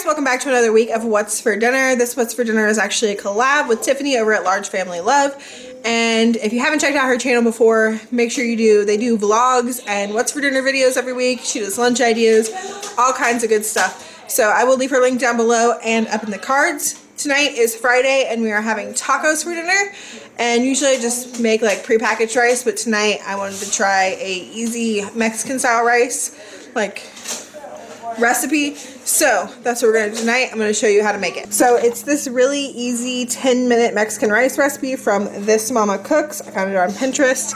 guys, welcome back to another week of What's for Dinner. This What's for Dinner is actually a collab with Tiffany over at LargeFamilyLove. And if you haven't checked out her channel before, make sure you do. They do vlogs and What's for Dinner videos every week. She does lunch ideas, all kinds of good stuff. So I will leave her link down below and up in the cards. Tonight is Friday and we are having tacos for dinner. And usually I just make like prepackaged rice, but tonight I wanted to try a easy Mexican style rice recipe. So that's what we're gonna do tonight. I'm gonna show you how to make it. So it's this really easy 10-minute Mexican rice recipe from This Mama Cooks. I found it on Pinterest.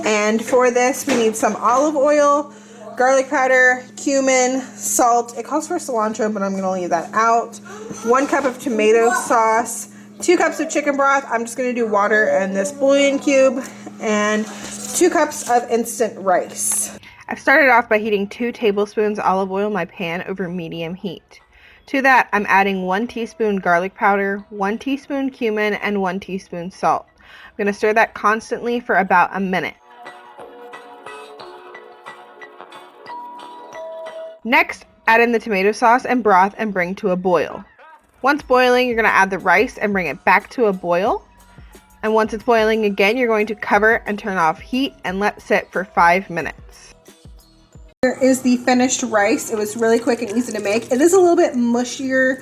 And for this we need some olive oil, garlic powder, cumin, salt. It calls for cilantro, but I'm gonna leave that out. 1 cup of tomato sauce, 2 cups of chicken broth. I'm just gonna do water and this bouillon cube, and 2 cups of instant rice. I've started off by heating 2 tablespoons olive oil in my pan over medium heat. To that, I'm adding 1 teaspoon garlic powder, 1 teaspoon cumin, and 1 teaspoon salt. I'm going to stir that constantly for about a minute. Next, add in the tomato sauce and broth and bring to a boil. Once boiling, you're going to add the rice and bring it back to a boil. And once it's boiling again, you're going to cover and turn off heat and let sit for 5 minutes. Here is the finished rice. It was really quick and easy to make. It is a little bit mushier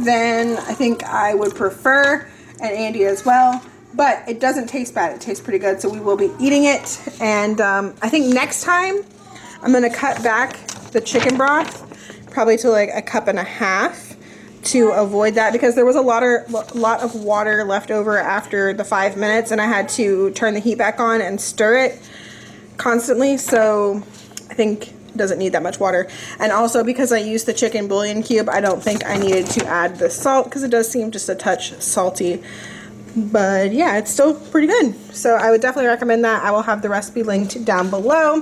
than I think I would prefer, and Andy as well, but it doesn't taste bad. It tastes pretty good, so we will be eating it. And I think next time I'm going to cut back the chicken broth probably to like 1.5 cups to avoid that, because there was a lot of water left over after the 5 minutes and I had to turn the heat back on and stir it constantly, so I think it doesn't need that much water. And also because I used the chicken bouillon cube, I don't think I needed to add the salt because it does seem just a touch salty. But yeah, it's still pretty good. So I would definitely recommend that. I will have the recipe linked down below.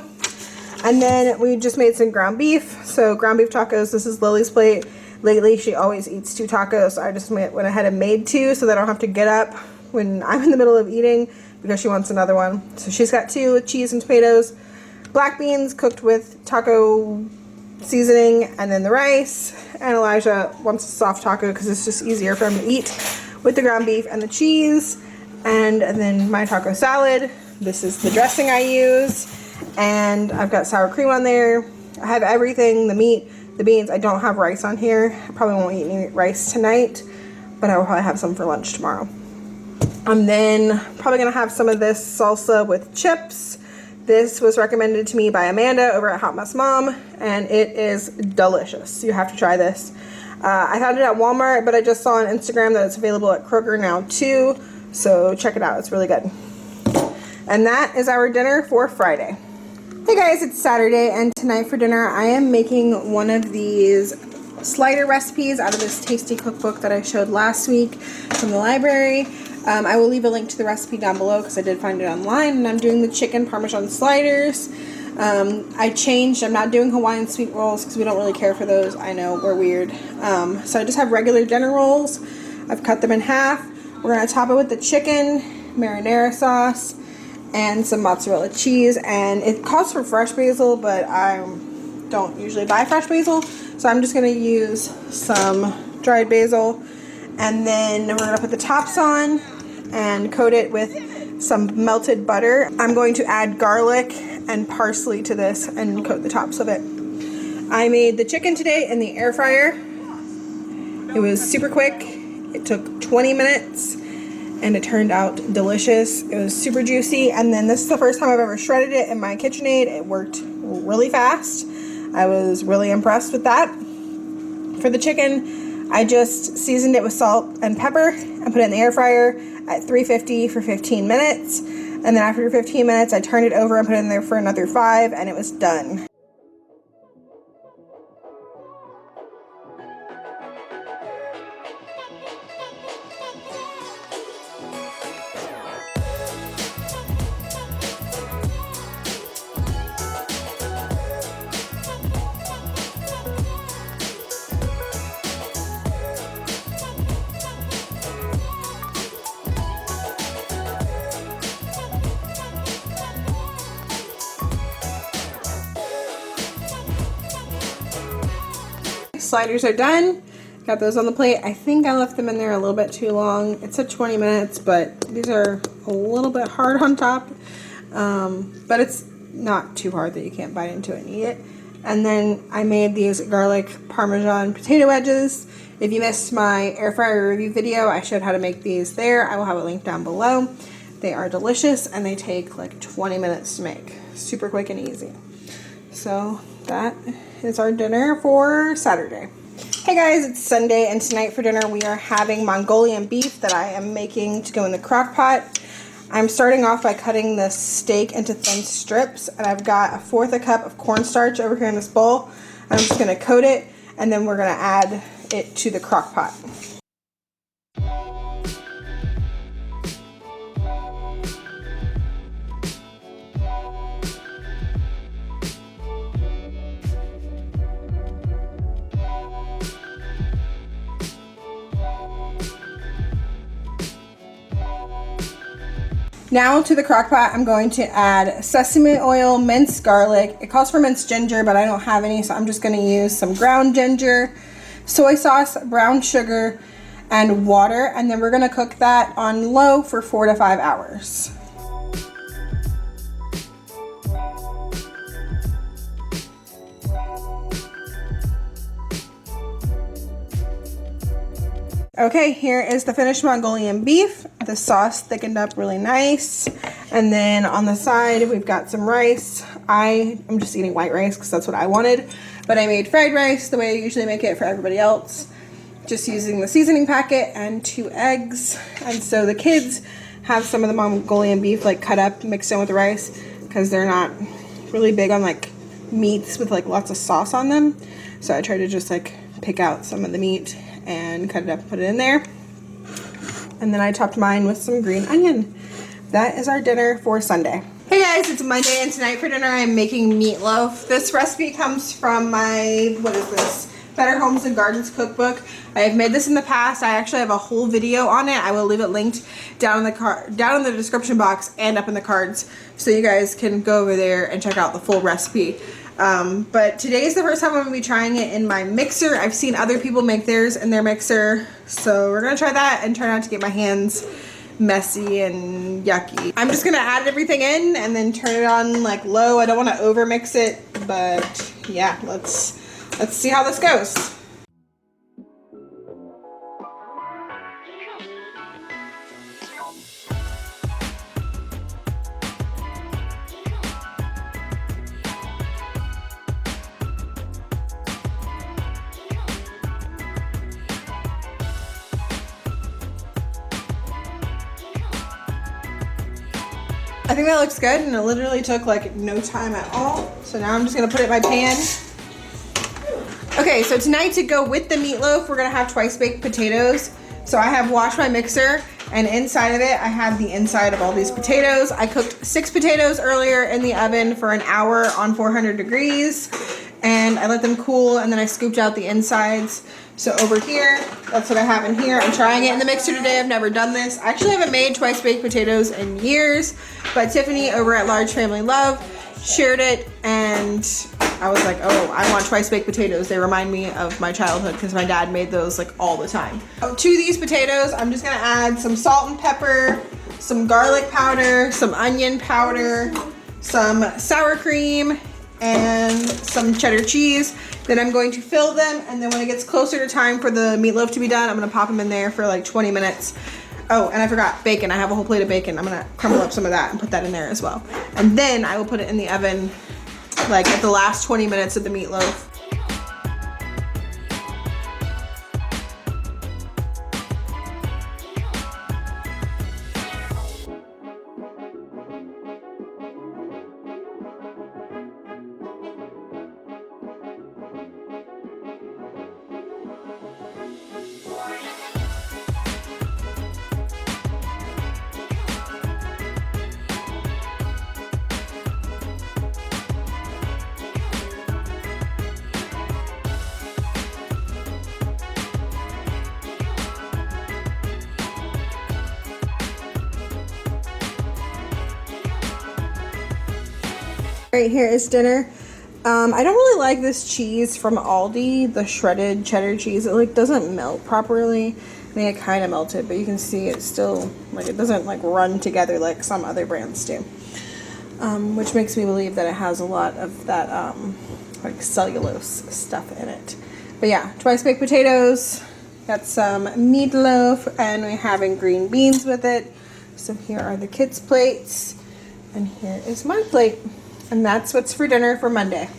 And then we just made some ground beef. So ground beef tacos, this is Lily's plate. Lately she always eats 2 tacos. So I just went ahead and made 2 so that I don't have to get up when I'm in the middle of eating because she wants another one. So she's got 2 with cheese and tomatoes. Black beans cooked with taco seasoning, and then the rice. And Elijah wants a soft taco because it's just easier for him to eat with the ground beef and the cheese. And then my taco salad. This is the dressing I use. And I've got sour cream on there. I have everything, the meat, the beans. I don't have rice on here. I probably won't eat any rice tonight, but I will probably have some for lunch tomorrow. I'm then probably going to have some of this salsa with chips. This was recommended to me by Amanda over at Hot Mess Mom, and it is delicious. You have to try this. I found it at Walmart, but I just saw on Instagram that it's available at Kroger now too, so check it out. It's really good. And that is our dinner for Friday. Hey guys, it's Saturday, and tonight for dinner I am making one of these slider recipes out of this tasty cookbook that I showed last week from the library. I will leave a link to the recipe down below because I did find it online, and I'm doing the chicken parmesan sliders. I changed. I'm not doing Hawaiian sweet rolls because we don't really care for those. I know, we're weird. So I just have regular dinner rolls. I've cut them in half. We're going to top it with the chicken, marinara sauce, and some mozzarella cheese. And it calls for fresh basil, but I don't usually buy fresh basil, so I'm just going to use some dried basil. And then we're going to put the tops on and coat it with some melted butter. I'm going to add garlic and parsley to this and coat the tops of it. I made the chicken today in the air fryer. It was super quick. It took 20 minutes and it turned out delicious. It was super juicy. And then this is the first time I've ever shredded it in my KitchenAid. It worked really fast. I was really impressed with that. For the chicken, I just seasoned it with salt and pepper and put it in the air fryer at 350 for 15 minutes. And then after 15 minutes, I turned it over and put it in there for another 5, and it was done. Sliders are done, Got those on the plate. I think I left them in there a little bit too long. It said 20 minutes, but these are a little bit hard on top. But it's not too hard that you can't bite into it and eat it. And then I made these garlic parmesan potato wedges. If you missed my air fryer review video, I showed how to make these there. I will have a link down below. They are delicious and they take like 20 minutes to make. Super quick and easy. So that is our dinner for Saturday. Hey guys, it's Sunday and tonight for dinner we are having Mongolian beef that I am making to go in the crock pot. I'm starting off by cutting the steak into thin strips, and I've got 1/4 cup of cornstarch over here in this bowl. I'm just going to coat it, and then we're going to add it to the crock pot. Now to the crock pot, I'm going to add sesame oil, minced garlic. It calls for minced ginger, but I don't have any, so I'm just going to use some ground ginger, soy sauce, brown sugar, and water. And then we're going to cook that on low for 4 to 5 hours. Okay, here is the finished Mongolian beef. The sauce thickened up really nice. And then on the side, we've got some rice. I'm just eating white rice because that's what I wanted. But I made fried rice the way I usually make it for everybody else. Just using the seasoning packet and 2 eggs. And so the kids have some of the Mongolian beef like cut up, mixed in with the rice, because they're not really big on like meats with like lots of sauce on them. So I try to just like pick out some of the meat and cut it up and put it in there. And then I topped mine with some green onion. That is our dinner for Sunday. Hey guys, it's Monday and tonight for dinner I'm making meatloaf. This recipe comes from my, what is this? Better Homes and Gardens cookbook. I have made this in the past. I actually have a whole video on it. I will leave it linked down in the description box and up in the cards so you guys can go over there and check out the full recipe. But today is the first time I'm going to be trying it in my mixer. I've seen other people make theirs in their mixer, so we're going to try that and try not to get my hands messy and yucky. I'm just going to add everything in and then turn it on like low. I don't want to over mix it, but yeah, let's see how this goes. I think that looks good, and it literally took like no time at all. So now I'm just gonna put it in my pan. Okay, so tonight to go with the meatloaf, we're gonna have twice baked potatoes. So I have washed my mixer, and inside of it, I have the inside of all these potatoes. I cooked 6 potatoes earlier in the oven for an hour on 400 degrees, and I let them cool, and then I scooped out the insides. So over here, that's what I have in here. I'm trying it in the mixer today. I've never done this. I actually haven't made twice baked potatoes in years, but Tiffany over at LargeFamilyLove shared it, and I was like, oh, I want twice baked potatoes. They remind me of my childhood because my dad made those like all the time. To these potatoes, I'm just gonna add some salt and pepper, some garlic powder, some onion powder, some sour cream, and some cheddar cheese. Then I'm going to fill them, and then when it gets closer to time for the meatloaf to be done, I'm gonna pop them in there for like 20 minutes. Oh, and I forgot bacon. I have a whole plate of bacon. I'm gonna crumble up some of that and put that in there as well. And then I will put it in the oven like at the last 20 minutes of the meatloaf. Right, here is dinner. I don't really like this cheese from Aldi, the shredded cheddar cheese. It like doesn't melt properly. I mean, it kind of melted, but you can see it's still like it doesn't like run together like some other brands do. Which makes me believe that it has a lot of that like cellulose stuff in it. But yeah, twice baked potatoes, got some meatloaf, and we're having green beans with it. So here are the kids' plates, and here is my plate. And that's what's for dinner for Monday.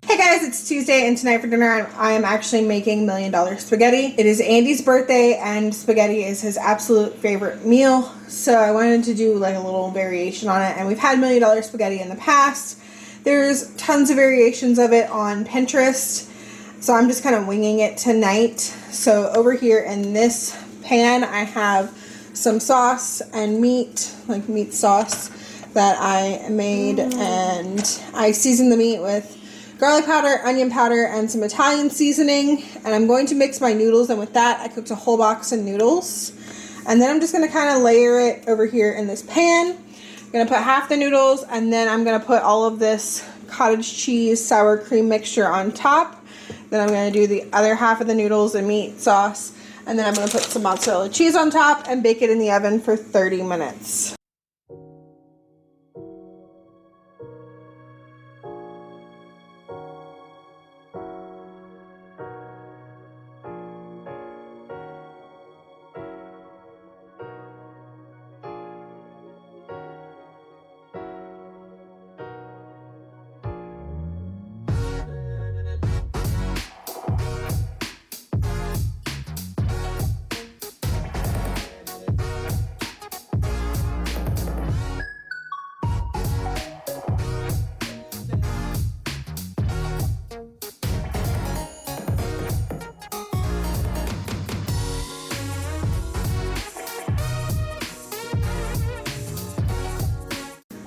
Hey guys, it's Tuesday, and tonight for dinner I am actually making $1 Million spaghetti. It is Andy's birthday, and spaghetti is his absolute favorite meal. So I wanted to do like a little variation on it, and we've had $1 Million spaghetti in the past. There's tons of variations of it on Pinterest. So I'm just kind of winging it tonight. So over here in this pan, I have some sauce and meat, like meat sauce that I made, and I seasoned the meat with garlic powder, onion powder, and some Italian seasoning. And I'm going to mix my noodles, and with that, I cooked a whole box of noodles. And then I'm just going to kind of layer it over here in this pan. I'm going to put half the noodles, and then I'm going to put all of this cottage cheese sour cream mixture on top. Then I'm going to do the other half of the noodles and meat sauce, and then I'm going to put some mozzarella cheese on top and bake it in the oven for 30 minutes.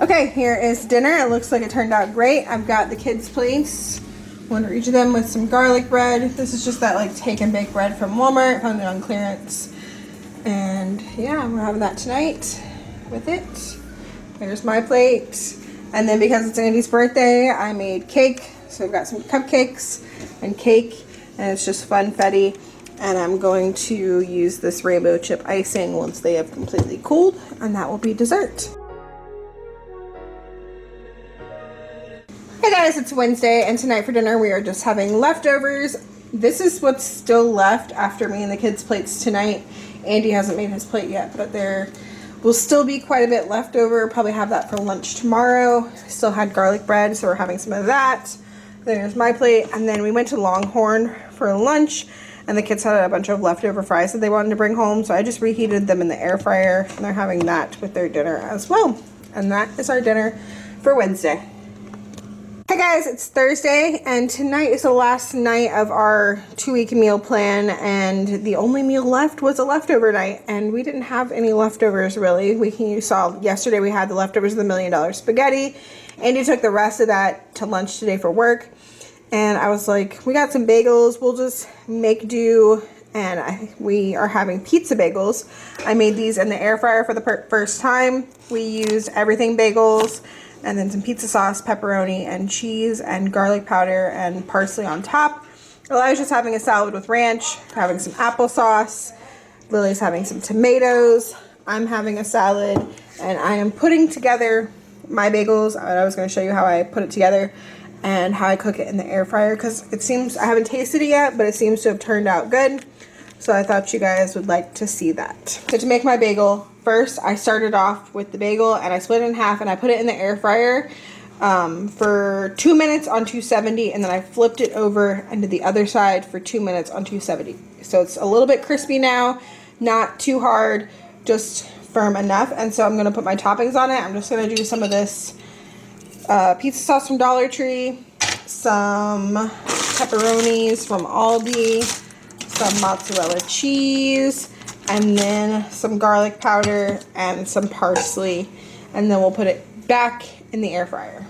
Okay, here is dinner. It looks like it turned out great. I've got the kids' plates, one for each of them, with some garlic bread. This is just that like take and bake bread from Walmart, found it on clearance. And yeah, we're having that tonight with it. There's my plate. And then because it's Andy's birthday, I made cake. So I've got some cupcakes and cake, and it's just funfetti. And I'm going to use this rainbow chip icing once they have completely cooled, and that will be dessert. Hey guys, it's Wednesday, and tonight for dinner we are just having leftovers. This is what's still left after me and the kids' plates tonight. Andy hasn't made his plate yet, but there will still be quite a bit left over. Probably have that for lunch tomorrow. Still had garlic bread, so we're having some of that. There's my plate, and then we went to Longhorn for lunch, and the kids had a bunch of leftover fries that they wanted to bring home, so I just reheated them in the air fryer, and they're having that with their dinner as well. And that is our dinner for Wednesday. Hey guys, it's Thursday, and tonight is the last night of our 2-week meal plan, and the only meal left was a leftover night, and we didn't have any leftovers really. You saw yesterday we had the leftovers of the $1 Million spaghetti. Andy took the rest of that to lunch today for work, and I was like, we got some bagels, we'll just make do, and we are having pizza bagels. I made these in the air fryer for the first time. We used everything bagels, and then some pizza sauce, pepperoni, and cheese, and garlic powder, and parsley on top. Eli's just having a salad with ranch, having some applesauce. Lily's having some tomatoes. I'm having a salad, and I am putting together my bagels. I was going to show you how I put it together and how I cook it in the air fryer, because it seems, I haven't tasted it yet, but it seems to have turned out good. So I thought you guys would like to see that. So to make my bagel, first I started off with the bagel, and I split it in half, and I put it in the air fryer for 2 minutes on 270, and then I flipped it over and to the other side for 2 minutes on 270. So it's a little bit crispy now, not too hard, just firm enough. And so I'm going to put my toppings on it. I'm just going to do some of this pizza sauce from Dollar Tree, some pepperonis from Aldi, some mozzarella cheese, and then some garlic powder and some parsley, and then we'll put it back in the air fryer.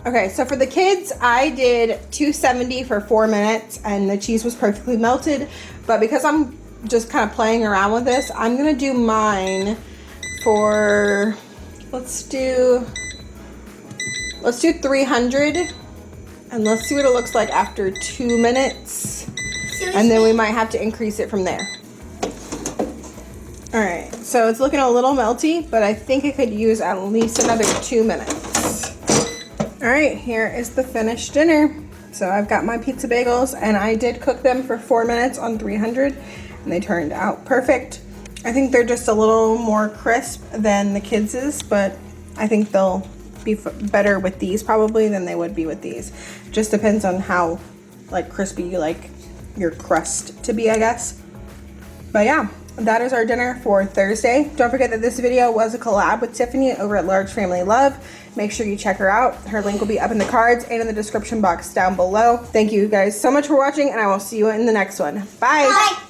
Okay, so for the kids, I did 270 for 4 minutes and the cheese was perfectly melted. But because I'm just kind of playing around with this, I'm gonna do mine for, let's do 300 and let's see what it looks like after 2 minutes. And then we might have to increase it from there. All right, so it's looking a little melty, but I think it could use at least another 2 minutes. All right, here is the finished dinner. So I've got my pizza bagels and I did cook them for 4 minutes on 300 and they turned out perfect. I think they're just a little more crisp than the kids', but I think they'll be better with these probably than they would be with these. Just depends on how like crispy you like your crust to be, I guess. But yeah, that is our dinner for Thursday. Don't forget that this video was a collab with Tiffany over at Large Family Love. Make sure you check her out. Her link will be up in the cards and in the description box down below. Thank you guys so much for watching and I will see you in the next one. Bye. Bye.